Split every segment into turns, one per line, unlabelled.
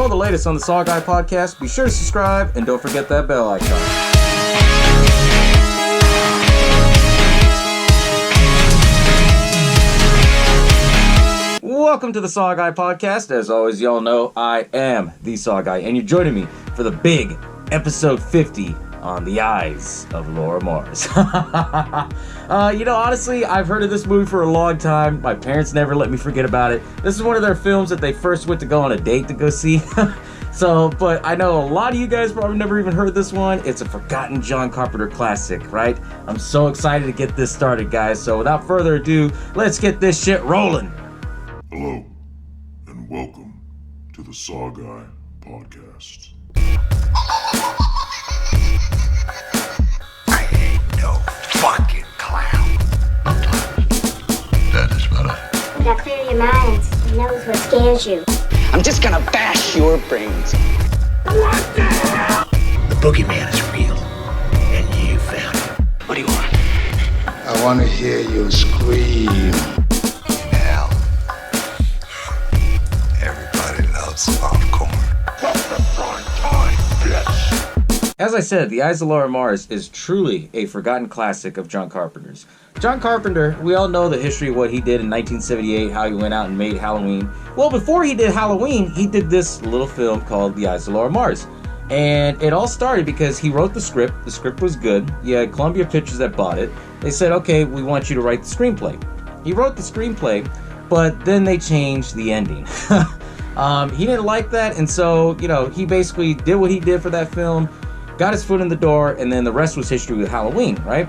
all the latest on the SaWGuy podcast, be sure to subscribe and don't forget that bell icon. Welcome to the SaWGuy podcast. As always, y'all know I am the SaWGuy, and you're joining me for the big episode 50 on the Eyes of Laura Mars. Honestly, I've heard of this movie for a long time. My parents never let me forget about it. This is one of their films that they first went to go on a date to go see. But I know a lot of you guys probably never even heard this one. It's a forgotten John Carpenter classic, right? I'm so excited to get this started, guys. So without further ado, let's get this shit rolling.
Hello, and welcome to the SaWGuy podcast.
I ain't no fucking clown. That is better.
You gotta clear your mind. He knows what scares you.
I'm just gonna bash your brains.
What the hell? The boogeyman is real, and you found him. What do you want?
I want to hear you scream.
Hell. Everybody loves popcorn.
As I said, The Eyes of Laura Mars is truly a forgotten classic of John Carpenter's. John Carpenter, we all know the history of what he did in 1978, how he went out and made Halloween. Well, before he did Halloween, he did this little film called The Eyes of Laura Mars. And it all started because he wrote the script. The script was good. You had Columbia Pictures that bought it. They said, okay, we want you to write the screenplay. He wrote the screenplay, but then they changed the ending. He didn't like that, and so, he basically did what he did for that film, got his foot in the door, and then the rest was history with Halloween, right?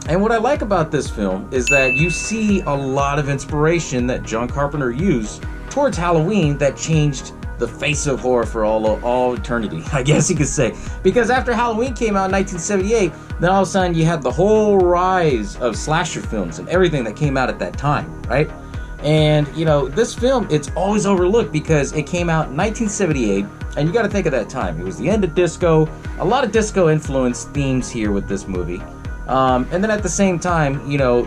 And what I like about this film is that you see a lot of inspiration that John Carpenter used towards Halloween that changed the face of horror for all eternity, I guess you could say. Because after Halloween came out in 1978, then all of a sudden you had the whole rise of slasher films and everything that came out at that time, right? And, this film, it's always overlooked because it came out in 1978, and you got to think of that time. It was the end of disco, a lot of disco-influenced themes here with this movie. And then at the same time,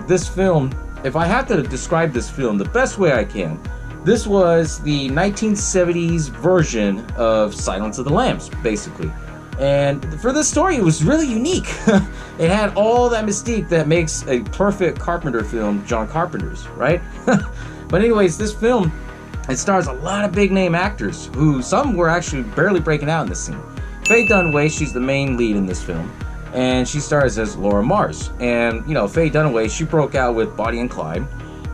this film, if I have to describe this film the best way I can, this was the 1970s version of Silence of the Lambs, basically. And for this story, it was really unique. It had all that mystique that makes a perfect Carpenter film, John Carpenter's, right? But anyways, this film, it stars a lot of big name actors who some were actually barely breaking out in this scene. Faye Dunaway, she's the main lead in this film, and she stars as Laura Mars. And, Faye Dunaway, she broke out with Bonnie and Clyde.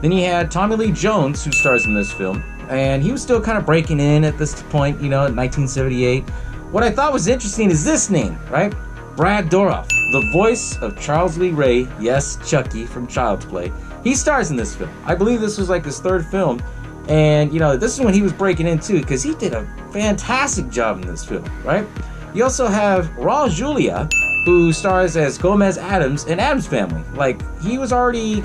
Then you had Tommy Lee Jones, who stars in this film, and he was still kind of breaking in at this point, in 1978. What I thought was interesting is this name, right? Brad Dourif, the voice of Charles Lee Ray, yes, Chucky from Child's Play. He stars in this film. I believe this was like his third film. And, this is when he was breaking in too, because he did a fantastic job in this film, right? You also have Raul Julia, who stars as Gomez Addams in Addams Family. Like, he was already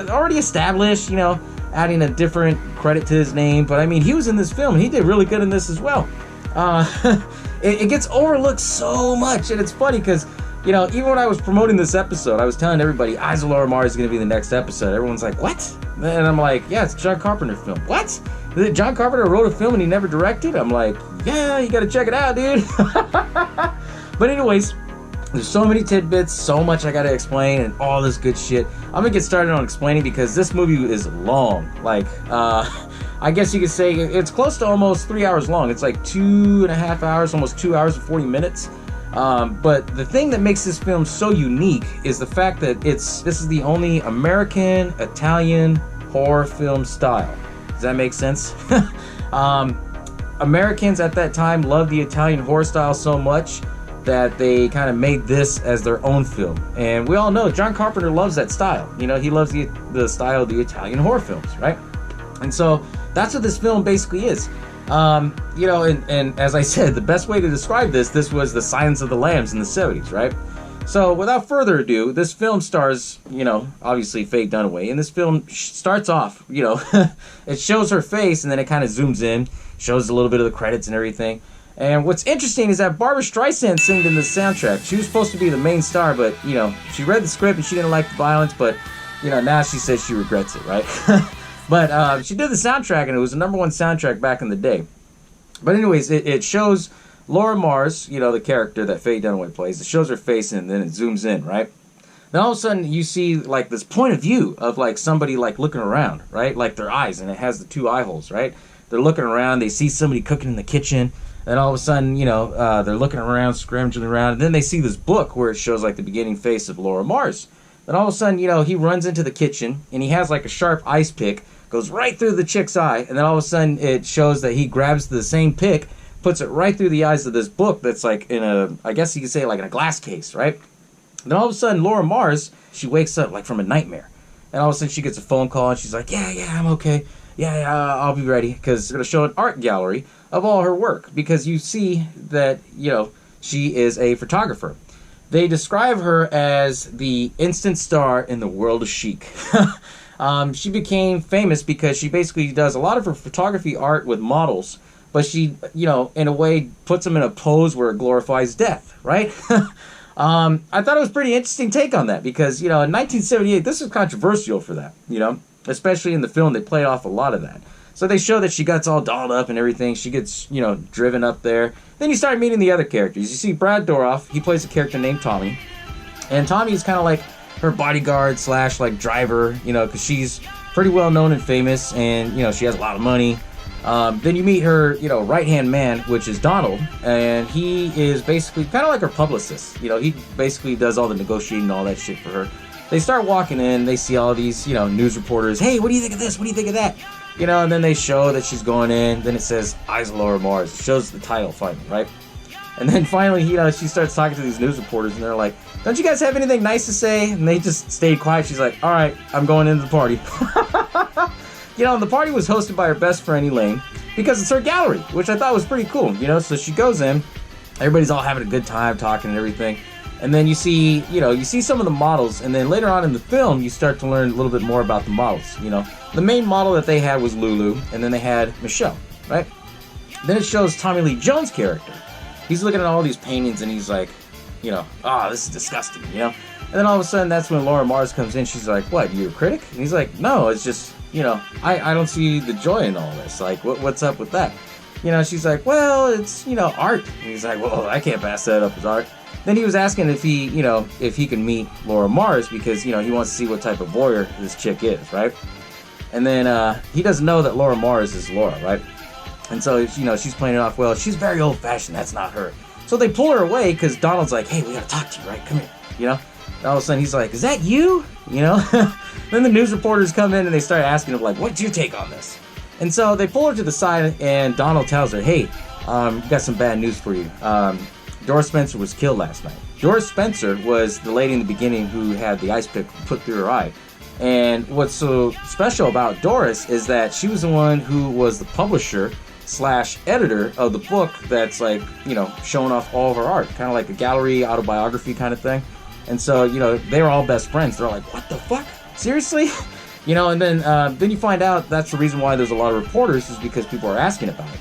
already established, adding a different credit to his name. But, he was in this film, and he did really good in this as well. It gets overlooked so much, and it's funny because, even when I was promoting this episode, I was telling everybody, Eyes of Laura Mars is going to be the next episode. Everyone's like, what? And I'm like, yeah, it's a John Carpenter film. What? John Carpenter wrote a film and he never directed? I'm like, yeah, you got to check it out, dude. But anyways, there's so many tidbits, so much I got to explain, and all this good shit. I'm going to get started on explaining because this movie is long. Like, I guess you could say it's close to almost 3 hours long. It's like 2.5 hours, almost 2 hours and 40 minutes. But the thing that makes this film so unique is the fact that this is the only American Italian horror film style. Does that make sense? Americans at that time loved the Italian horror style so much that they kind of made this as their own film. And we all know John Carpenter loves that style. He loves the style of the Italian horror films, right? And so that's what this film basically is. And as I said, the best way to describe this was the Silence of the Lambs in the 70s, right? So without further ado, this film stars, obviously Faye Dunaway. And this film starts off, it shows her face and then it kind of zooms in, shows a little bit of the credits and everything. And what's interesting is that Barbra Streisand sang in the soundtrack. She was supposed to be the main star, but, she read the script and she didn't like the violence, but, now she says she regrets it, right? But she did the soundtrack, and it was the #1 soundtrack back in the day. But anyways, it shows Laura Mars, the character that Faye Dunaway plays. It shows her face and then it zooms in, right? Then all of a sudden you see like this point of view of like somebody like looking around, right? Like their eyes, and it has the 2 eye holes, right? They're looking around, they see somebody cooking in the kitchen, and all of a sudden, they're looking around, scrounging around, and then they see this book where it shows like the beginning face of Laura Mars. Then all of a sudden, he runs into the kitchen and he has like a sharp ice pick, goes right through the chick's eye, and then all of a sudden it shows that he grabs the same pick, puts it right through the eyes of this book that's like in I guess you could say like in a glass case, right? Then all of a sudden, Laura Mars, she wakes up like from a nightmare. And all of a sudden she gets a phone call and she's like, yeah, I'm okay. Yeah, I'll be ready, because they're going to show an art gallery of all her work, because you see that, she is a photographer. They describe her as the instant star in the world of chic. She became famous because she basically does a lot of her photography art with models, but she, in a way puts them in a pose where it glorifies death, right? I thought it was a pretty interesting take on that because, in 1978, this was controversial for that, especially in the film. They played off a lot of that. So they show that she gets all dolled up and everything. She gets, driven up there. Then you start meeting the other characters. You see Brad Dourif. He plays a character named Tommy. And Tommy is kind of like her bodyguard / like driver, because she's pretty well known and famous and, she has a lot of money. Then you meet her, right-hand man, which is Donald, and he is basically kind of like her publicist. He basically does all the negotiating and all that shit for her. They start walking in, they see all these, news reporters. Hey, what do you think of this? What do you think of that? And then they show that she's going in. Then it says, Eyes of Laura Mars. It shows the title finally, right? And then finally, she starts talking to these news reporters, and they're like, don't you guys have anything nice to say? And they just stayed quiet. She's like, all right, I'm going into the party. The party was hosted by her best friend, Elaine, because it's her gallery, which I thought was pretty cool, So she goes in, everybody's all having a good time talking and everything. And then you see some of the models, and then later on in the film, you start to learn a little bit more about the models, The main model that they had was Lulu, and then they had Michelle, right? Then it shows Tommy Lee Jones' character. He's looking at all these paintings, and he's like, this is disgusting, And then all of a sudden, that's when Laura Mars comes in. She's like, what, you a critic? And he's like, no, it's just, I don't see the joy in all this. Like, what's up with that? She's like, well, it's, art. And he's like, well, I can't pass that up as art. Then he was asking if he can meet Laura Mars because, he wants to see what type of voyeur this chick is, right? And then he doesn't know that Laura Mars is Laura, right? And so, she's playing it off, well, she's very old-fashioned, that's not her. So they pull her away because Donald's like, hey, we gotta talk to you, right? Come here, And all of a sudden he's like, is that you? Then the news reporters come in and they start asking him, like, what's your take on this? And so they pull her to the side and Donald tells her, hey, got some bad news for you. Doris Spencer was killed last night. Doris Spencer was the lady in the beginning who had the ice pick put through her eye. And what's so special about Doris is that she was the one who was the publisher / editor of the book that's like, showing off all of her art. Kind of like a gallery autobiography kind of thing. And so, they were all best friends. They're like, what the fuck? Seriously? And then you find out that's the reason why there's a lot of reporters is because people are asking about it.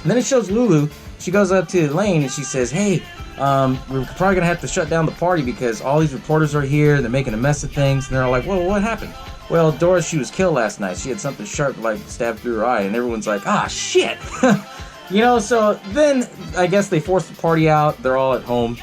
And then it shows Lulu. She goes up to Elaine and she says, hey, we're probably going to have to shut down the party because all these reporters are here. They're making a mess of things. And they're all like, well, what happened? Well, Doris, she was killed last night. She had something sharp like stabbed through her eye. And everyone's like, ah, shit. So then I guess they force the party out. They're all at home.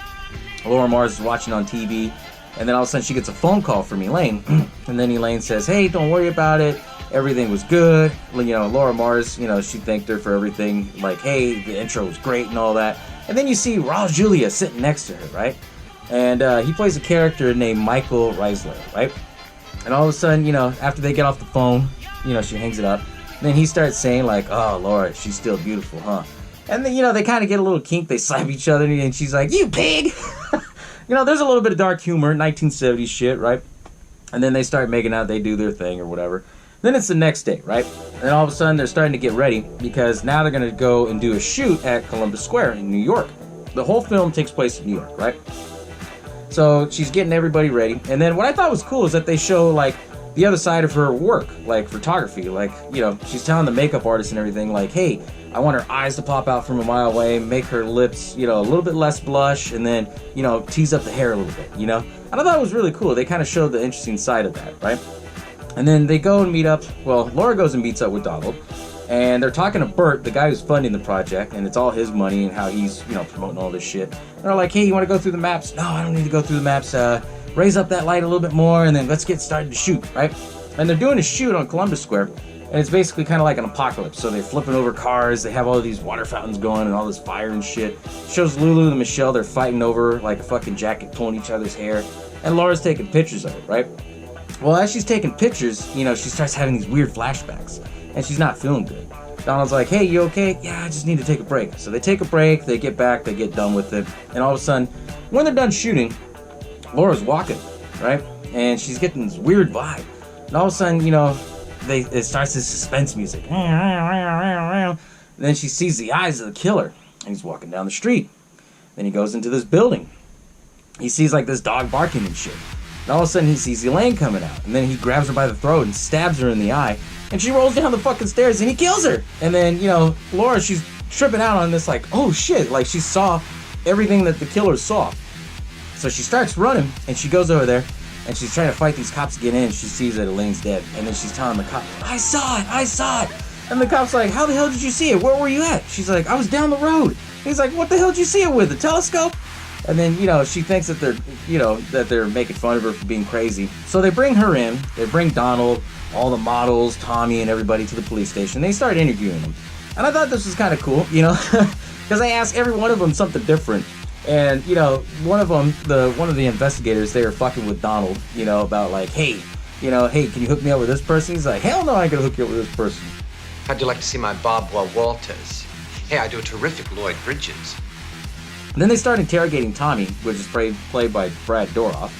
Laura Mars is watching on TV. And then all of a sudden she gets a phone call from Elaine. And then Elaine says, hey, don't worry about it. Everything was good. Laura Mars, she thanked her for everything. Like, hey, the intro was great and all that. And then you see Raul Julia sitting next to her, right? And he plays a character named Michael Reisler, right? And all of a sudden, after they get off the phone, she hangs it up. And then he starts saying like, oh, Laura, she's still beautiful, huh? And then, they kind of get a little kink. They slap each other and she's like, you pig! There's a little bit of dark humor, 1970s shit, right? And then they start making out. They do their thing or whatever. Then it's the next day, right? And all of a sudden they're starting to get ready because now they're going to go and do a shoot at Columbus Square in New York. The whole film takes place in New York, right? So she's getting everybody ready. And then what I thought was cool is that they show like the other side of her work, like photography. Like, she's telling the makeup artist and everything like, hey, I want her eyes to pop out from a mile away, make her lips, a little bit less blush, and then, tease up the hair a little bit, And I thought it was really cool. They kind of showed the interesting side of that, right? And then they go and meet up. Well, Laura goes and meets up with Donald. And they're talking to Bert, the guy who's funding the project, and it's all his money and how he's, promoting all this shit. And they're like, hey, you want to go through the maps? No, I don't need to go through the maps. Raise up that light a little bit more, and then let's get started to shoot, right? And they're doing a shoot on Columbus Square, and it's basically kind of like an apocalypse. So they're flipping over cars, they have all these water fountains going and all this fire and shit. Shows Lulu and Michelle, they're fighting over like a fucking jacket, pulling each other's hair. And Laura's taking pictures of it, right? Well, as she's taking pictures, she starts having these weird flashbacks, and she's not feeling good. Donald's like, hey, you okay? Yeah, I just need to take a break. So they take a break, they get back, they get done with it, and all of a sudden, when they're done shooting, Laura's walking, right? And she's getting this weird vibe. And all of a sudden, it starts this suspense music. And then she sees the eyes of the killer, and he's walking down the street. Then he goes into this building. He sees like this dog barking and shit. And all of a sudden, he sees Elaine coming out. And then he grabs her by the throat and stabs her in the eye. And she rolls down the fucking stairs and he kills her. And then, Laura, she's tripping out on this like, oh shit. Like she saw everything that the killer saw. So she starts running and she goes over there and she's trying to fight these cops to get in. She sees that Elaine's dead. And then she's telling the cop, I saw it. And the cop's like, how the hell did you see it? Where were you at? She's like, I was down the road. He's like, what the hell did you see it with? A telescope? And then, she thinks that they're making fun of her for being crazy. So they bring her in. They bring Donald, all the models, Tommy, and everybody to the police station. They start interviewing them. And I thought this was kind of cool, because I asked every one of them something different. And, one of them, one of the investigators, they were fucking with Donald, about like, hey, can you hook me up with this person? He's like, hell no, I ain't gonna hook you up with this person.
How'd you like to see my Barbara Walters? Hey, I do a terrific Lloyd Bridges.
And then they start interrogating Tommy, which is played by Brad Dourif.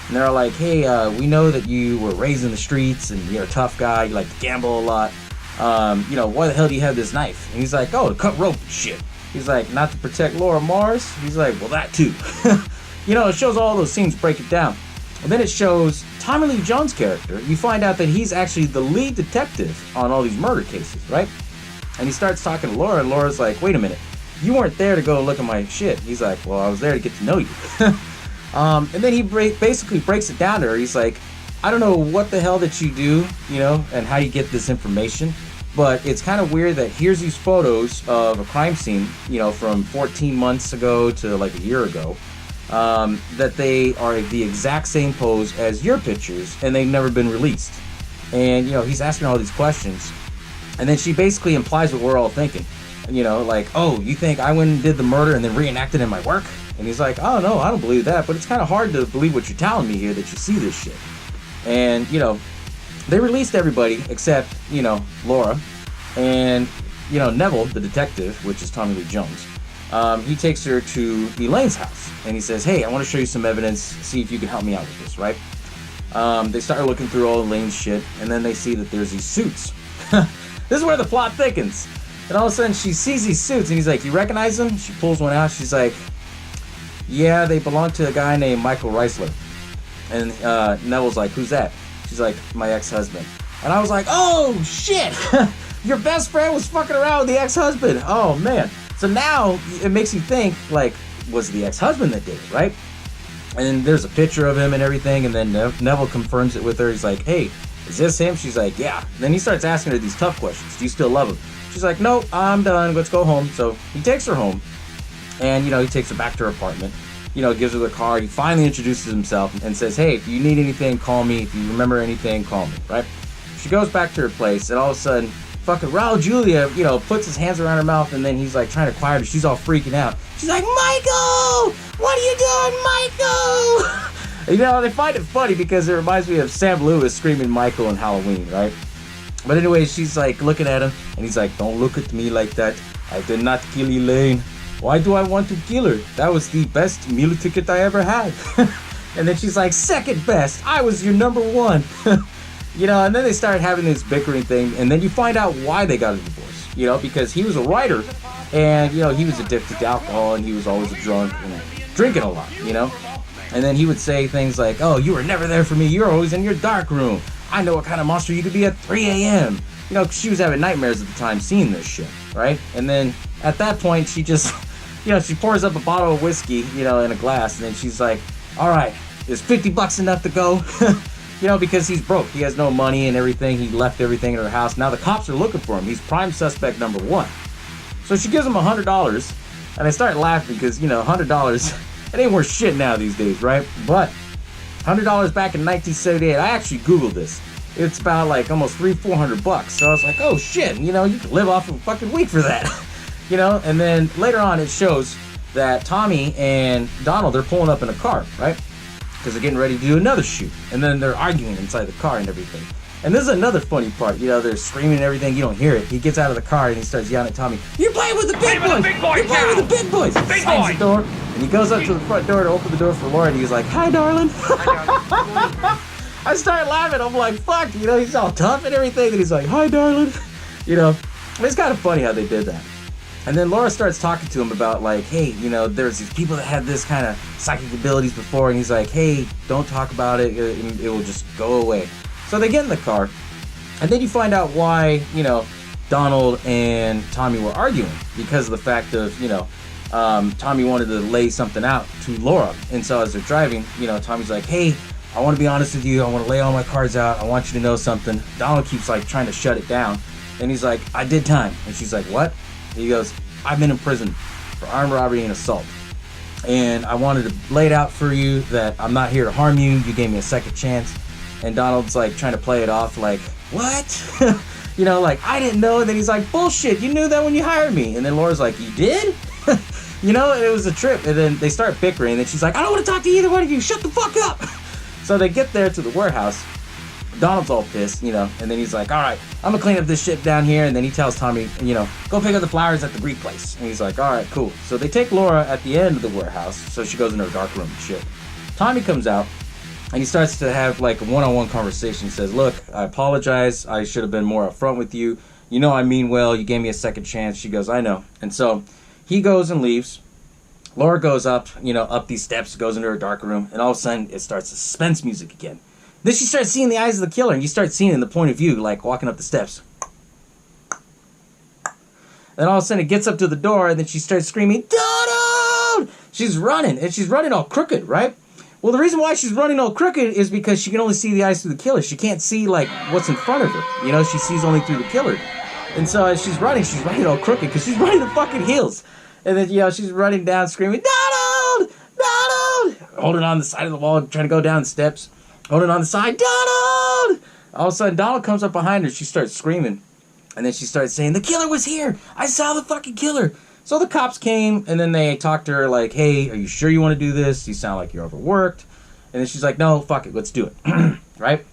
And they're like, hey, we know that you were raised in the streets and you're a tough guy, you like to gamble a lot. Why the hell do you have this knife? And he's like, oh, to cut rope and shit. He's like, not to protect Laura Mars? He's like, well, that too. It shows all those scenes, break it down. And then it shows Tommy Lee Jones' character. You find out that he's actually the lead detective on all these murder cases, right? And he starts talking to Laura, and Laura's like, wait a minute. You weren't there to go look at my shit. He's like, well, I was there to get to know you. And then he basically breaks it down to her. He's like, I don't know what the hell that you do, and how you get this information, but it's kind of weird that here's these photos of a crime scene, from 14 months ago to like a year ago, that they are the exact same pose as your pictures, and they've never been released. And, he's asking all these questions, and then she basically implies what we're all thinking. Like, oh, you think I went and did the murder and then reenacted in my work? And he's like, oh, no, I don't believe that, but it's kind of hard to believe what you're telling me here, that you see this shit. And, they released everybody except, Laura. And, Neville, the detective, which is Tommy Lee Jones, he takes her to Elaine's house. And he says, hey, I want to show you some evidence, see if you can help me out with this, right? They start looking through all Elaine's shit, and then they see that there's these suits. This is where the plot thickens. And all of a sudden, she sees these suits, and he's like, you recognize them? She pulls one out. She's like, yeah, they belong to a guy named Michael Reisler. And Neville's like, who's that? She's like, my ex-husband. And I was like, oh, shit! Your best friend was fucking around with the ex-husband. Oh, man. So now, it makes you think, like, was the ex-husband that did it, right? And then there's a picture of him and everything, and then Neville confirms it with her. He's like, hey, is this him? She's like, yeah. And then he starts asking her these tough questions. Do you still love him? She's like, no, I'm done. Let's go home. So he takes her home, and, he takes her back to her apartment, gives her the card. He finally introduces himself and says, hey, if you need anything, call me. If you remember anything, call me, right? She goes back to her place, and all of a sudden, fucking Raul Julia, puts his hands around her mouth, and then he's like trying to quiet her. She's all freaking out. She's like, Michael, what are you doing, Michael? They find it funny because it reminds me of Sam Lewis screaming Michael in Halloween, right? But anyway, she's like looking at him, and he's like, don't look at me like that. I did not kill Elaine. Why do I want to kill her? That was the best meal ticket I ever had. And then she's like, second best. I was your number one. And then they started having this bickering thing, and then you find out why they got a divorce. Because he was a writer, and, he was addicted to alcohol, and he was always a drunk, drinking a lot, And then he would say things like, oh, you were never there for me. You're always in your dark room. I know what kind of monster you could be at 3 a.m. She was having nightmares at the time seeing this shit, right? And then at that point, she just, she pours up a bottle of whiskey, in a glass, and then she's like, all right, is $50 enough to go? you know, because he's broke. He has no money and everything. He left everything in her house. Now the cops are looking for him. He's prime suspect number 1. So she gives him $100, and I start laughing because, you know, $100, it ain't worth shit now these days, right? But $100 back in 1978, I actually Googled this. It's about like almost $300-400. So I was like, oh shit, you know, you can live off a fucking week for that. You know, and then later on it shows that Tommy and Donald, they're pulling up in a car, right? Because they're getting ready to do another shoot. And then they're arguing inside the car and everything. And this is another funny part. You know, they're screaming and everything. You don't hear it. He gets out of the car and he starts yelling at Tommy, "You're playing with the big boys! You're playing with the big boys!" He slams the door. And he goes up to the front door to open the door for Laura. And he's like, "Hi, darling." I started laughing. I'm like, fuck. You know, he's all tough and everything. And he's like, "Hi, darling." You know, it's kind of funny how they did that. And then Laura starts talking to him about like, hey, you know, there's these people that had this kind of psychic abilities before. And he's like, hey, don't talk about it. It will just go away. So they get in the car, and then you find out why, you know, Donald and Tommy were arguing, because of the fact of, you know, Tommy wanted to lay something out to Laura. And so as they're driving, you know, Tommy's like, hey, I want to be honest with you. I want to lay all my cards out. I want you to know something. Donald keeps like trying to shut it down. And he's like, I did time. And she's like, what? And he goes, I've been in prison for armed robbery and assault. And I wanted to lay it out for you that I'm not here to harm you. You gave me a second chance. And Donald's like trying to play it off like, what? You know, like, I didn't know. And then he's like, bullshit, you knew that when you hired me. And then Laura's like, you did? You know, it was a trip. And then they start bickering. And then she's like, I don't want to talk to either one of you. Shut the fuck up. So they get there to the warehouse. Donald's all pissed, you know. And then he's like, all right, I'm going to clean up this shit down here. And then he tells Tommy, you know, go pick up the flowers at the Greek place. And he's like, all right, cool. So they take Laura at the end of the warehouse. So she goes in her dark room and shit. Tommy comes out. And he starts to have like a one-on-one conversation. He says, look, I apologize. I should have been more upfront with you. You know I mean well. You gave me a second chance. She goes, I know. And so he goes and leaves. Laura goes up, you know, up these steps, goes into her dark room. And all of a sudden, it starts suspense music again. Then she starts seeing the eyes of the killer. And you start seeing it in the point of view, like walking up the steps. Then all of a sudden, it gets up to the door. And then she starts screaming, Donald! She's running. And she's running all crooked, right? Well, the reason why she's running all crooked is because she can only see the eyes through the killer. She can't see, like, what's in front of her. You know, she sees only through the killer. And so as she's running all crooked because she's running the fucking heels. And then, you know, she's running down screaming, Donald! Donald! Holding on the side of the wall, trying to go down the steps. Holding on the side, Donald! All of a sudden, Donald comes up behind her. She starts screaming. And then she starts saying, the killer was here! I saw the fucking killer! So the cops came, and then they talked to her like, hey, are you sure you want to do this? You sound like you're overworked. And then she's like, no, fuck it, let's do it. Right?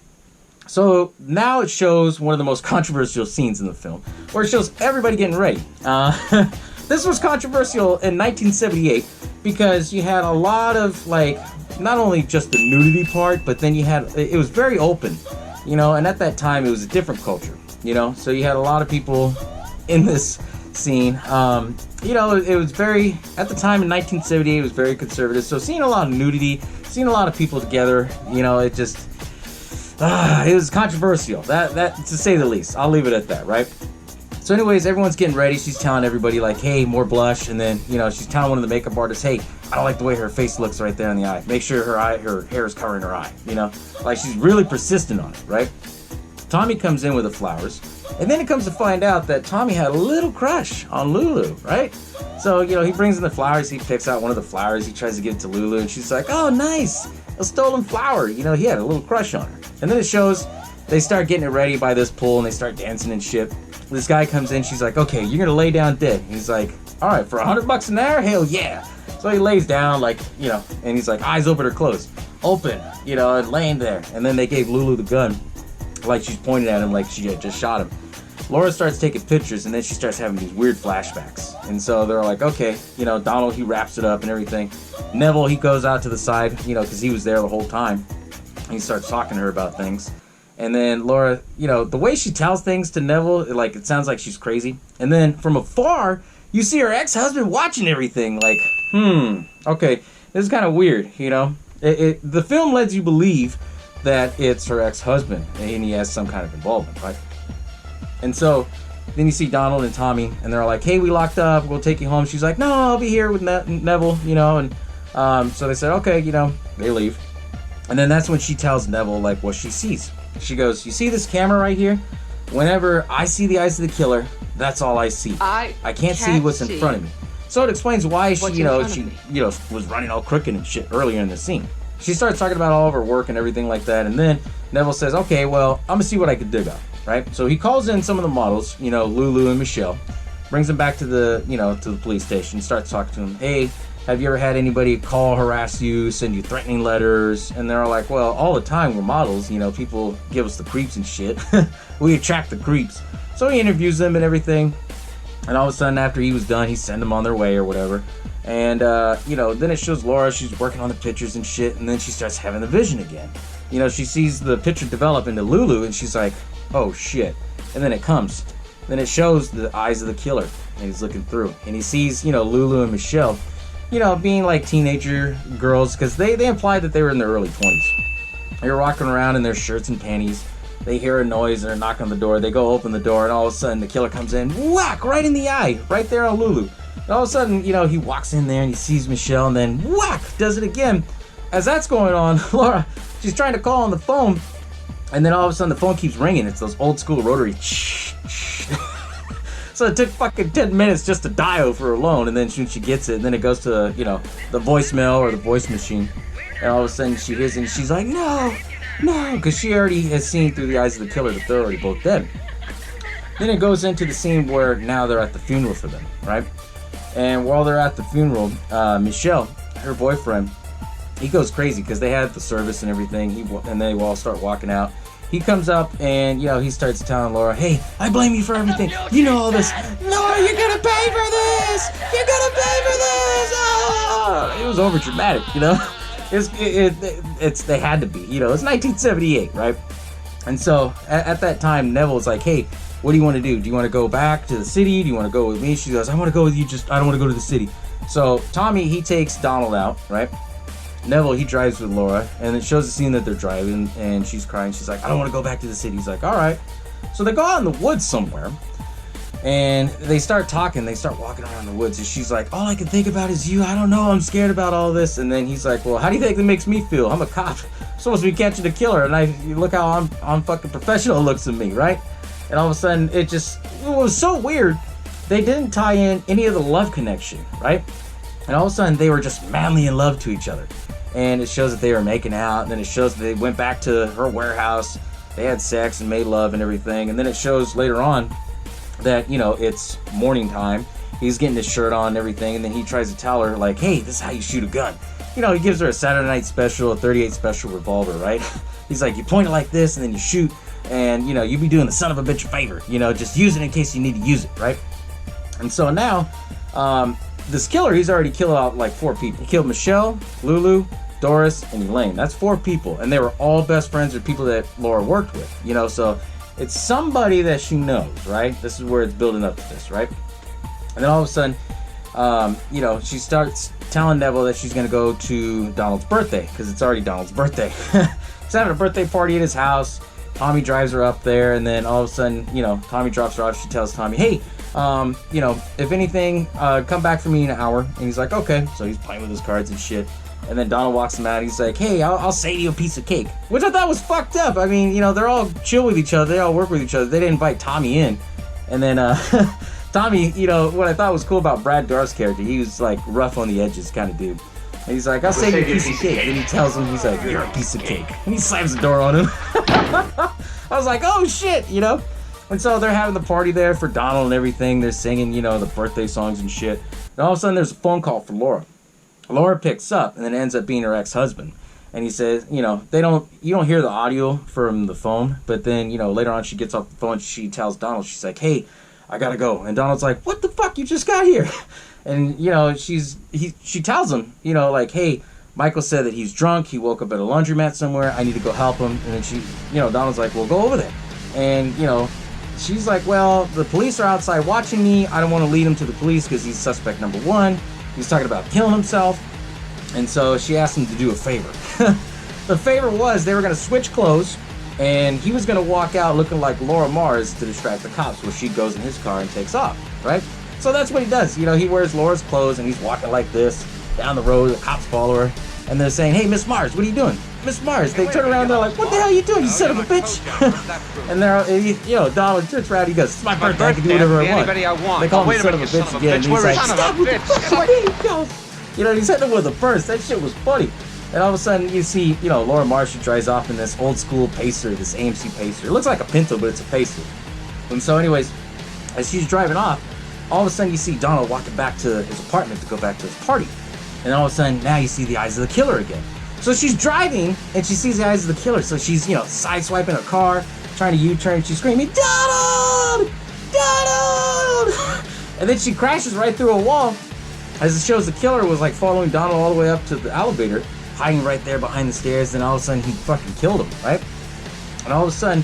So now it shows one of the most controversial scenes in the film, where it shows everybody getting ready. This was controversial in 1978 because you had a lot of, like, not only just the nudity part, but then you had, it was very open, you know, and at that time it was a different culture, you know? So you had a lot of people in this scene. You know, it was very, at the time in 1978, it was very conservative. So seeing a lot of nudity, seeing a lot of people together, you know, it just, it was controversial. That to say the least. I'll leave it at that, right? So anyways, everyone's getting ready. She's telling everybody like, hey, more blush. And then, you know, she's telling one of the makeup artists, hey, I don't like the way her face looks right there in the eye. Make sure her hair is covering her eye, you know? Like, she's really persistent on it, right? Tommy comes in with the flowers. And then it comes to find out that Tommy had a little crush on Lulu, right? So, you know, he brings in the flowers. He picks out one of the flowers. He tries to give it to Lulu. And she's like, oh, nice. A stolen flower. You know, he had a little crush on her. And then it shows they start getting it ready by this pool. And they start dancing and shit. This guy comes in. She's like, okay, you're going to lay down dead. And he's like, all right, for $100 an hour? Hell yeah. So he lays down like, you know, and he's like, eyes open or closed. Open, you know, and laying there. And then they gave Lulu the gun. Like she's pointing at him like she had just shot him. Laura starts taking pictures, and then she starts having these weird flashbacks. And so they're like, okay, you know, Donald, he wraps it up and everything. Neville, he goes out to the side, you know, because he was there the whole time. And he starts talking to her about things. And then Laura, you know, the way she tells things to Neville, like, it sounds like she's crazy. And then from afar, you see her ex-husband watching everything. Like, okay, this is kind of weird, you know. The film lets you believe that it's her ex-husband, and he has some kind of involvement, right? And so then you see Donald and Tommy, and they're like, hey, we locked up, we'll take you home. She's like, no, I'll be here with Neville, you know. And so they said, okay, you know, they leave. And then that's when she tells Neville, like, what she sees. She goes, you see this camera right here? Whenever I see the eyes of the killer, that's all I see. I can't see what's in front of me. So it explains why she was running all crooked and shit earlier in the scene. She starts talking about all of her work and everything like that, and then Neville says, okay, well, I'm gonna see what I can dig up, right? So he calls in some of the models, Lulu and Michelle, brings them back to the, to the police station, starts talking to them. Hey, have you ever had anybody call, harass you, send you threatening letters? And they're all like, well, all the time we're models, people give us the creeps and shit. We attract the creeps. So he interviews them and everything. And all of a sudden, after he was done, he sent them on their way or whatever. And, then it shows Laura, she's working on the pictures and shit. And then she starts having the vision again. She sees the picture develop into Lulu and she's like, oh shit. And then it comes. Then it shows the eyes of the killer. And he's looking through. And he sees, Lulu and Michelle, being like teenager girls, because they implied that they were in their early 20s. They were walking around in their shirts and panties. They hear a noise and they're knocking on the door. They go open the door and all of a sudden the killer comes in, whack, right in the eye, right there on Lulu. And all of a sudden, he walks in there and he sees Michelle and then whack, does it again. As that's going on, Laura, she's trying to call on the phone and then all of a sudden the phone keeps ringing. It's those old school rotary. So it took fucking 10 minutes just to dial for her alone, and then when she gets it, and then it goes to, the voicemail or the voice machine, and all of a sudden she hears it and she's like, no, because she already has seen through the eyes of the killer that they're already both dead. Then it goes into the scene where now they're at the funeral for them, right? And while they're at the funeral, Michelle, her boyfriend, he goes crazy because they had the service and everything, and they all start walking out. He comes up and, he starts telling Laura, hey, I blame you for everything. You know all this. Laura, you're going to pay for this. You're going to pay for this. Oh! It was over dramatic, They had to be, it's 1978, right? And so at that time, Neville was like, hey, what do you want to do? Do you want to go back to the city? Do you want to go with me? She goes, I want to go with you. I don't want to go to the city. So Tommy, he takes Donald out, right? Neville, he drives with Laura, and it shows the scene that they're driving, and she's crying. She's like, I don't want to go back to the city. He's like, all right. So they go out in the woods somewhere, and they start talking. They start walking around the woods, and she's like, all I can think about is you. I don't know. I'm scared about all this. And then he's like, well, how do you think that makes me feel? I'm a cop. I'm supposed to be catching a killer, and you look how I'm fucking professional it looks to me, right? And all of a sudden, it was so weird. They didn't tie in any of the love connection, right? And all of a sudden, they were just madly in love to each other. And it shows that they were making out, and then it shows that they went back to her warehouse, they had sex and made love and everything, and then it shows later on that, it's morning time, he's getting his shirt on and everything, and then he tries to tell her, like, hey, this is how you shoot a gun. He gives her a Saturday Night Special, a 38 Special revolver, right? He's like, you point it like this, and then you shoot, and, you be doing the son of a bitch a favor, just use it in case you need to use it, right? And so now, this killer, he's already killed out like 4 people. He killed Michelle, Lulu, Doris, and Elaine. That's 4 people, and they were all best friends or people that Laura worked with, so it's somebody that she knows, right? This is where it's building up to this, right? And then all of a sudden, she starts telling Neville that she's going to go to Donald's birthday, because it's already Donald's birthday. He's having a birthday party at his house. Tommy drives her up there, and then all of a sudden, Tommy drops her off. She tells Tommy, hey, if anything, come back for me in an hour. And he's like, okay. So he's playing with his cards and shit. And then Donald walks him out. He's like, hey, I'll save you a piece of cake. Which I thought was fucked up. I mean, they're all chill with each other. They all work with each other. They didn't invite Tommy in. And then Tommy, what I thought was cool about Brad Dourif's character, he was like rough on the edges kind of dude. And he's like, I'll save you a piece of cake. And he tells him, he's like, you're a piece of cake. And he slams the door on him. I was like, oh shit, And so they're having the party there for Donald and everything. They're singing, the birthday songs and shit. And all of a sudden there's a phone call for Laura. Laura picks up, and then it ends up being her ex-husband. And he says, you don't hear the audio from the phone, but then, later on she gets off the phone, she tells Donald, she's like, hey, I gotta go. And Donald's like, what the fuck, you just got here? And, she tells him, like, hey, Michael said that he's drunk, he woke up at a laundromat somewhere, I need to go help him. And then Donald's like, well, go over there. And, she's like, well, the police are outside watching me, I don't want to lead him to the police because he's suspect number 1. He's talking about killing himself. And so she asked him to do a favor. The favor was they were going to switch clothes, and he was going to walk out looking like Laura Mars to distract the cops, where she goes in his car and takes off, right? So that's what he does. He wears Laura's clothes, and he's walking like this down the road. The cops follow her. And they're saying, hey, Miss Mars, what are you doing? Miss Mars. They turn around, they're like, what the hell are you doing, you son of a bitch? And they're, Donald turns around, he goes, it's my birthday, I can do whatever I want. They call him son of a bitch again, and he's like, stop with the fucking goes. You know, he's hitting him with a burst. That shit was funny. And all of a sudden, you see, Laura Mars, she drives off in this old school Pacer, this AMC Pacer. It looks like a Pinto, but it's a Pacer. And so anyways, as she's driving off, all of a sudden you see Donald walking back to his apartment to go back to his party. And all of a sudden, now you see the eyes of the killer again. So she's driving, and she sees the eyes of the killer. So she's, sideswiping her car, trying to U-turn. She's screaming, Donald! Donald! And then she crashes right through a wall. As it shows, the killer was, following Donald all the way up to the elevator, hiding right there behind the stairs. Then all of a sudden, he fucking killed him, right? And all of a sudden,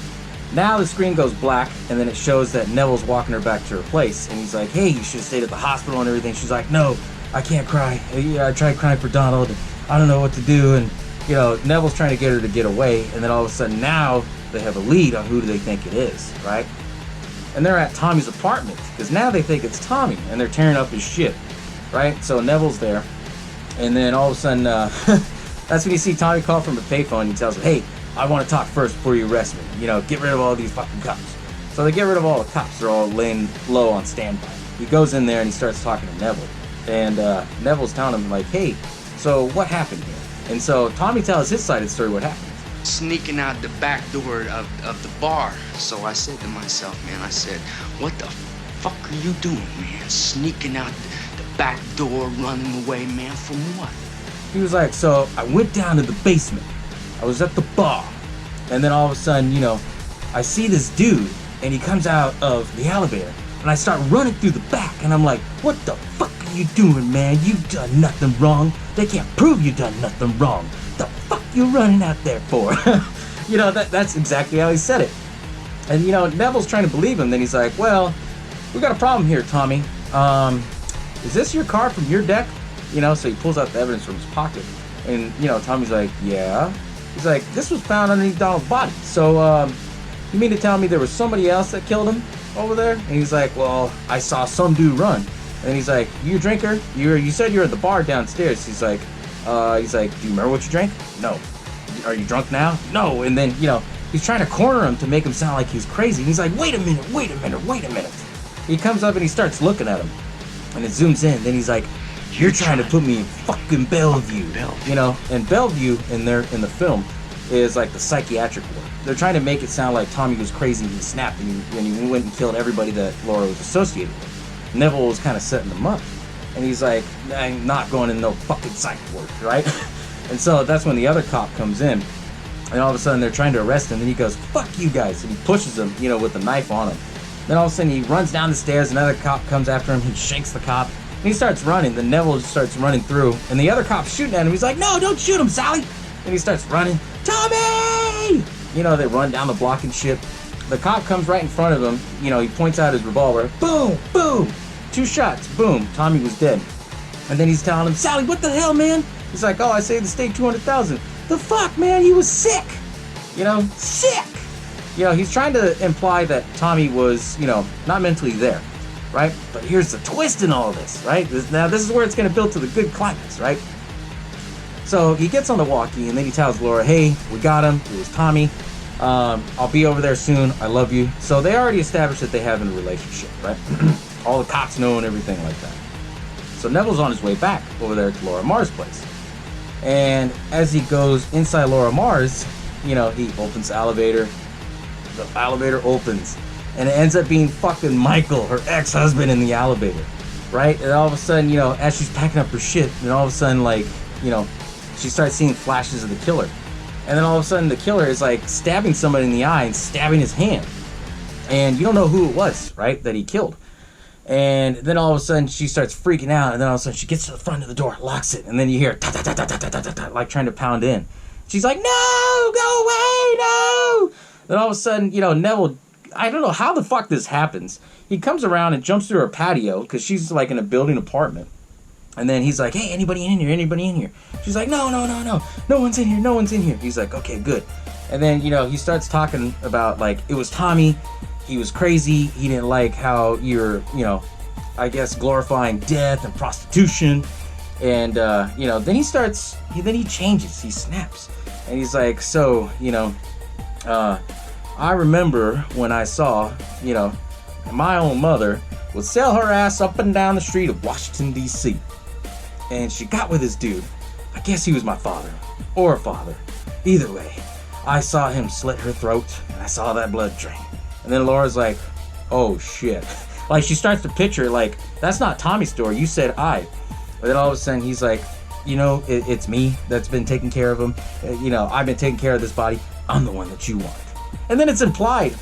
now the screen goes black, and then it shows that Neville's walking her back to her place. And he's like, hey, you should have stayed at the hospital and everything. She's like, no, I can't cry. I tried crying for Donald. I don't know what to do. And, Neville's trying to get her to get away. And then all of a sudden now they have a lead on who do they think it is, right? And they're at Tommy's apartment because now they think it's Tommy and they're tearing up his shit, right? So Neville's there. And then all of a sudden, that's when you see Tommy call from a payphone. He tells him, hey, I want to talk first before you arrest me. Get rid of all these fucking cops. So they get rid of all the cops. They're all laying low on standby. He goes in there and he starts talking to Neville. And Neville's telling him, hey, so what happened here? And so Tommy tells his side of the story what happened.
Sneaking out the back door of the bar. So I said to myself, man, I said, what the fuck are you doing, man? Sneaking out the back door, running away, man, from what?
He was like, so I went down to the basement. I was at the bar. And then all of a sudden, I see this dude and he comes out of the elevator and I start running through the back and I'm like, what the fuck are you doing, man? You've done nothing wrong. They can't prove you done nothing wrong. The fuck you running out there for? That's exactly how he said it. And Neville's trying to believe him. Then he's like, well, we got a problem here, Tommy. Is this your car from your deck? So he pulls out the evidence from his pocket. And Tommy's like, yeah. He's like, this was found underneath Donald's body. So you mean to tell me there was somebody else that killed him over there? And he's like, well, I saw some dude run. And he's like, you a drinker? You said you were at the bar downstairs. He's like, do you remember what you drank? No. Are you drunk now? No. And then, he's trying to corner him to make him sound like he's crazy. And he's like, wait a minute. He comes up and he starts looking at him. And it zooms in. Then he's like, you're trying to put me in fucking Bellevue. And Bellevue in the film is like the psychiatric ward. They're trying to make it sound like Tommy was crazy and he snapped and he went and killed everybody that Laura was associated with. Neville was kind of setting them up. And he's like, I'm not going in no fucking psych ward, right? And so that's when the other cop comes in. And all of a sudden they're trying to arrest him. And he goes, fuck you guys. And he pushes him, with the knife on him. Then all of a sudden he runs down the stairs. Another cop comes after him. He shanks the cop. And he starts running. Then Neville starts running through. And the other cop's shooting at him. He's like, no, don't shoot him, Sally. And he starts running. Tommy! They run down the block and shit. The cop comes right in front of him. He points out his revolver. Boom! Boom! 2 shots. Boom. Tommy was dead. And then he's telling him, Sally, what the hell, man? He's like, oh, I saved the state $200,000. The fuck, man? He was sick. Sick. He's trying to imply that Tommy was, not mentally there, right? But here's the twist in all of this, right? This is where it's going to build to the good climax, right? So he gets on the walkie, and then he tells Laura, hey, we got him. It was Tommy. I'll be over there soon. I love you. So they already established that they have a relationship, right? All the cops know and everything like that. So Neville's on his way back over there to Laura Mars' place. And as he goes inside Laura Mars, he opens the elevator. The elevator opens. And it ends up being fucking Michael, her ex-husband, in the elevator. Right? And all of a sudden, as she's packing up her shit, and all of a sudden, she starts seeing flashes of the killer. And then all of a sudden, the killer is, stabbing somebody in the eye and stabbing his hand. And you don't know who it was, right, that he killed. And then all of a sudden she starts freaking out, and then all of a sudden she gets to the front of the door, locks it, and then you hear ta ta ta ta ta ta ta ta, like trying to pound in. She's like, no, go away, no. Then all of a sudden, Neville, I don't know how the fuck this happens. He comes around and jumps through her patio because she's in a building apartment. And then he's like, hey, anybody in here? She's like, no one's in here. He's like, okay, good. And then, he starts talking about it was Tommy. He was crazy. He didn't like how you're, I guess, glorifying death and prostitution. And, then he changes, he snaps. And he's like, so, I remember when I saw, my own mother would sell her ass up and down the street of Washington, D.C. And she got with this dude. I guess he was my father. Or a father. Either way, I saw him slit her throat, and I saw that blood drain. And then Laura's like, oh shit. Like, she starts to picture, like, that's not Tommy's story, you said I. But then all of a sudden, he's like, it's me that's been taking care of him. I've been taking care of this body. I'm the one that you want. And then it's implied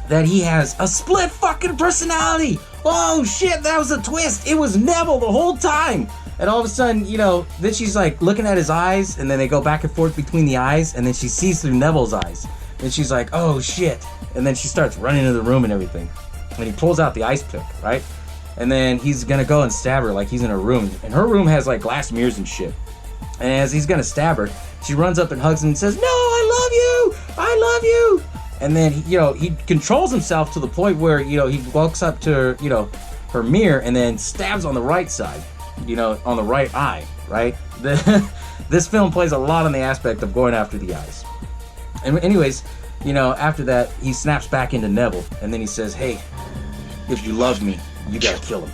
that he has a split fucking personality. Oh shit, that was a twist. It was Neville the whole time. And all of a sudden, then she's like looking at his eyes, and then they go back and forth between the eyes, and then she sees through Neville's eyes. And she's like, oh shit. And then she starts running into the room and everything. And he pulls out the ice pick, right? And then he's gonna go and stab her like he's in her room. And her room has like glass mirrors and shit. And as he's gonna stab her, she runs up and hugs him and says, no, I love you. And then, he controls himself to the point where, he walks up to, her mirror and then stabs on the right side, on the right eye, right? This film plays a lot on the aspect of going after the eyes. And anyways, after that, he snaps back into Neville, and then he says, hey, if you love me, you gotta kill him.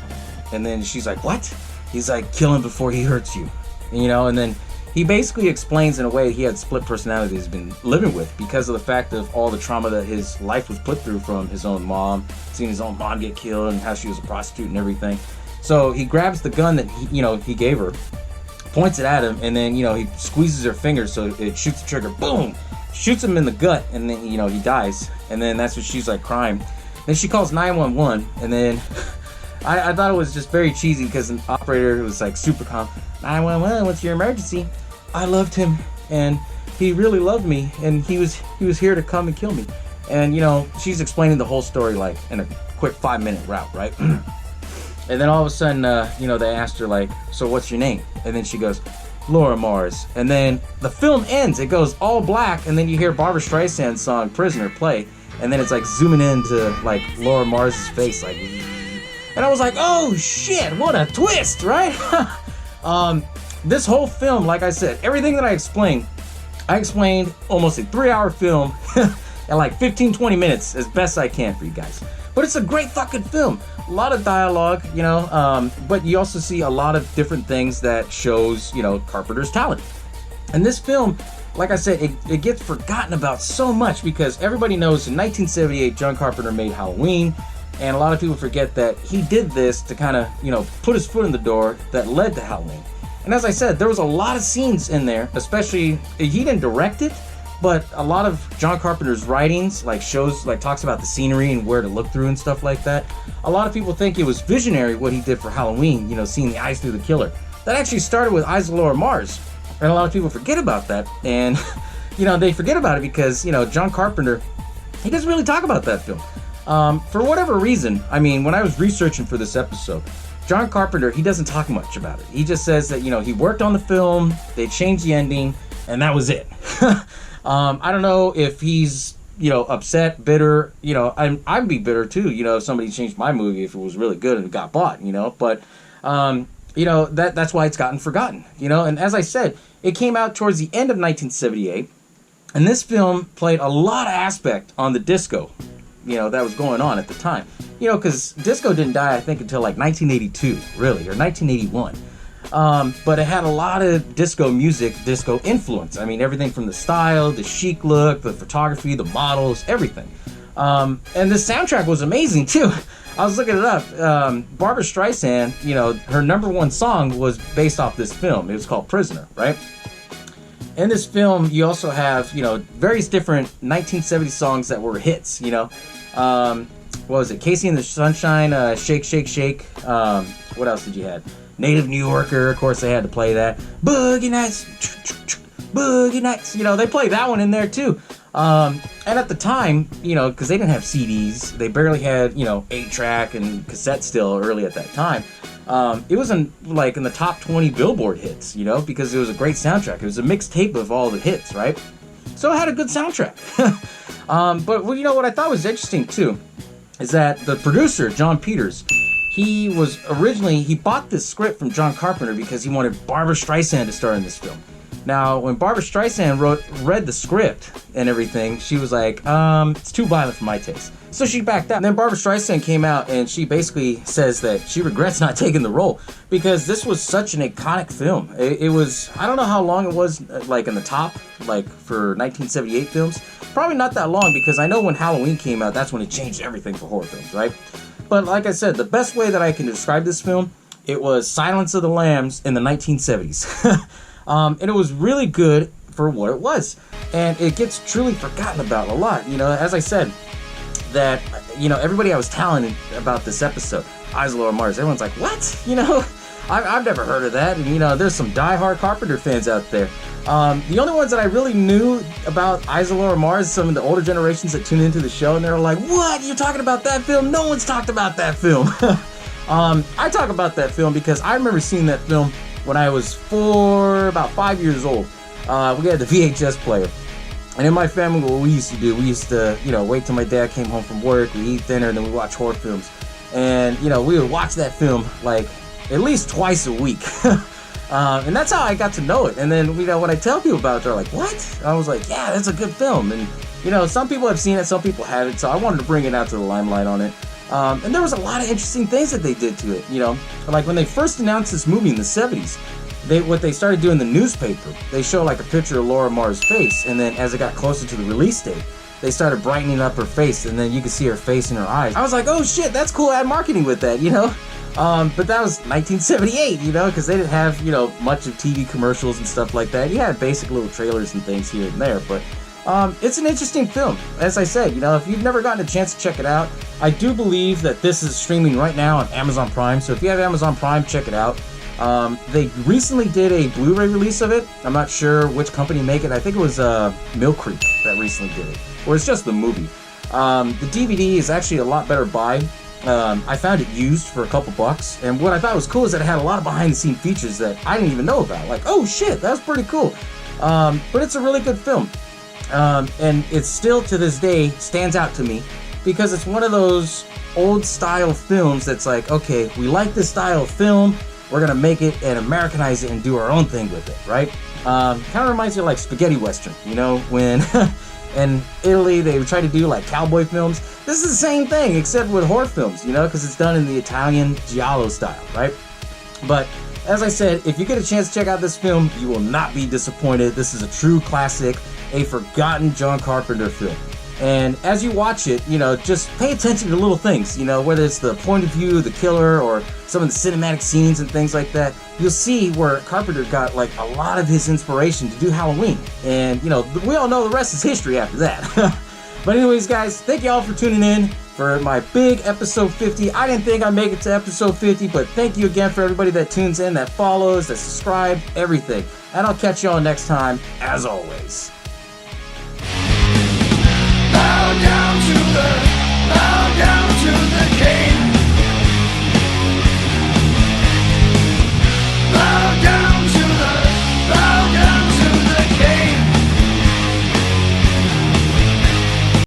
And then she's like, what? He's like, kill him before he hurts you. And then he basically explains in a way he had split personality he's been living with because of the fact of all the trauma that his life was put through from his own mom, seeing his own mom get killed and how she was a prostitute and everything. So he grabs the gun that he gave her, points it at him, and then, he squeezes her finger so it shoots the trigger. Boom! Shoots him in the gut, and then, he dies. And then that's when she's like crying. Then she calls 911, and then I thought it was just very cheesy because an operator was like super calm. 911, what's your emergency? I loved him, and he really loved me, and he was here to come and kill me. And she's explaining the whole story like in a quick 5-minute route, right? And then all of a sudden, they asked her like, so what's your name? And then she goes, Laura Mars. And then the film ends. It goes all black, and then you hear Barbra Streisand's song Prisoner play, and then it's like zooming into like Laura Mars's face, like, and I was like, oh shit, what a twist, right? This whole film, like I said, everything that I explained almost a 3-hour film in like 15-20 minutes as best I can for you guys. But it's a great fucking film. A lot of dialogue, but you also see a lot of different things that shows, Carpenter's talent. And this film, like I said, it gets forgotten about so much because everybody knows in 1978, John Carpenter made Halloween, and a lot of people forget that he did this to kind of, put his foot in the door that led to Halloween. And as I said, there was a lot of scenes in there, especially, he didn't direct it, but a lot of John Carpenter's writings, like shows, like talks about the scenery and where to look through and stuff like that. A lot of people think it was visionary what he did for Halloween, seeing the eyes through the killer. That actually started with Eyes of Laura Mars. And a lot of people forget about that. And, they forget about it because, John Carpenter, he doesn't really talk about that film. For whatever reason, when I was researching for this episode, John Carpenter, he doesn't talk much about it. He just says that, he worked on the film, they changed the ending, and that was it. I don't know if he's, upset, bitter, I'd be bitter too, if somebody changed my movie if it was really good and it got bought, but, that's why it's gotten forgotten, and as I said, it came out towards the end of 1978, and this film played a lot of aspect on the disco, that was going on at the time, because disco didn't die, I think, until like 1982, really, or 1981. But it had a lot of disco music, disco influence. Everything from the style, the chic look, the photography, the models, everything. And the soundtrack was amazing too. I was looking it up. Barbra Streisand, her #1 song was based off this film. It was called Prisoner, right? In this film, you also have, various different 1970 songs that were hits, what was it? Casey and the Sunshine, Shake, Shake, Shake. What else did you have? Native New Yorker, of course they had to play that. Boogie Nights, Boogie Nights. They played that one in there too. And at the time, because they didn't have CDs, they barely had, 8-track and cassette still early at that time. It was in the top 20 Billboard hits, because it was a great soundtrack. It was a mixtape of all the hits, right? So it had a good soundtrack. But what I thought was interesting too is that the producer, John Peters, he bought this script from John Carpenter because he wanted Barbra Streisand to star in this film. Now, when Barbra Streisand read the script and everything, she was like, it's too violent for my taste. So she backed out. And then Barbra Streisand came out and she basically says that she regrets not taking the role because this was such an iconic film. It was, I don't know how long it was, like in the top, like for 1978 films. Probably not that long because I know when Halloween came out, that's when it changed everything for horror films, right? But like I said, the best way that I can describe this film, it was Silence of the Lambs in the 1970s. And it was really good for what it was. And it gets truly forgotten about a lot. You know, as I said, that, you know, everybody I was telling about this episode, Eyes of Laura Mars, everyone's like, what? You know, I've never heard of that. And, you know, there's some diehard Carpenter fans out there. The only ones that I really knew about Eyes of Laura Mars, some of the older generations that tune into the show, and they're like, what? You're talking about that film? No one's talked about that film. I talk about that film because I remember seeing that film when I was about 5 years old. We had the VHS player. And in my family, what we used to, you know, wait till my dad came home from work, we eat dinner, and then we watch horror films. And, you know, we would watch that film, like, at least twice a week. And that's how I got to know it. And then, you know, when I tell people about it, they're like, what? I was like, yeah, that's a good film. And, you know, some people have seen it, some people haven't, so I wanted to bring it out to the limelight on it. And there was a lot of interesting things that they did to it, you know. Like, when they first announced this movie in the 70s, what they started doing in the newspaper, they show like a picture of Laura Mars' face, and then as it got closer to the release date, they started brightening up her face, and then you could see her face and her eyes. I was like, oh shit, that's cool ad marketing with that, you know? But that was 1978, you know, because they didn't have, you know, much of TV commercials and stuff like that. You had basic little trailers and things here and there, but it's an interesting film. As I said, you know, if you've never gotten a chance to check it out, I do believe that this is streaming right now on Amazon Prime, so if you have Amazon Prime, check it out. They recently did a Blu-ray release of it. I'm not sure which company made it. I think it was Mill Creek that recently did it, or it's just the movie. The DVD is actually a lot better buy. I found it used for a couple bucks, and what I thought was cool is that it had a lot of behind-the-scenes features that I didn't even know about. Like, oh shit, that was pretty cool. But it's a really good film, and it still to this day stands out to me because it's one of those old-style films that's like, okay, we like this style of film. We're gonna make it and Americanize it and do our own thing with it, right? Kind of reminds me of like spaghetti western, you know, when in Italy they would try to do like cowboy films. This is the same thing except with horror films, you know, because it's done in the Italian giallo style, right? But as I said, if you get a chance to check out this film, you will not be disappointed. This is a true classic, a forgotten John Carpenter film. And as you watch it, you know, just pay attention to little things, you know, whether it's the point of view of the killer or some of the cinematic scenes and things like that. You'll see where Carpenter got like a lot of his inspiration to do Halloween. And, you know, we all know the rest is history after that. But anyways, guys, thank you all for tuning in for my big episode 50. I didn't think I'd make it to episode 50, but thank you again for everybody that tunes in, that follows, that subscribes, everything. And I'll catch you all next time, as always.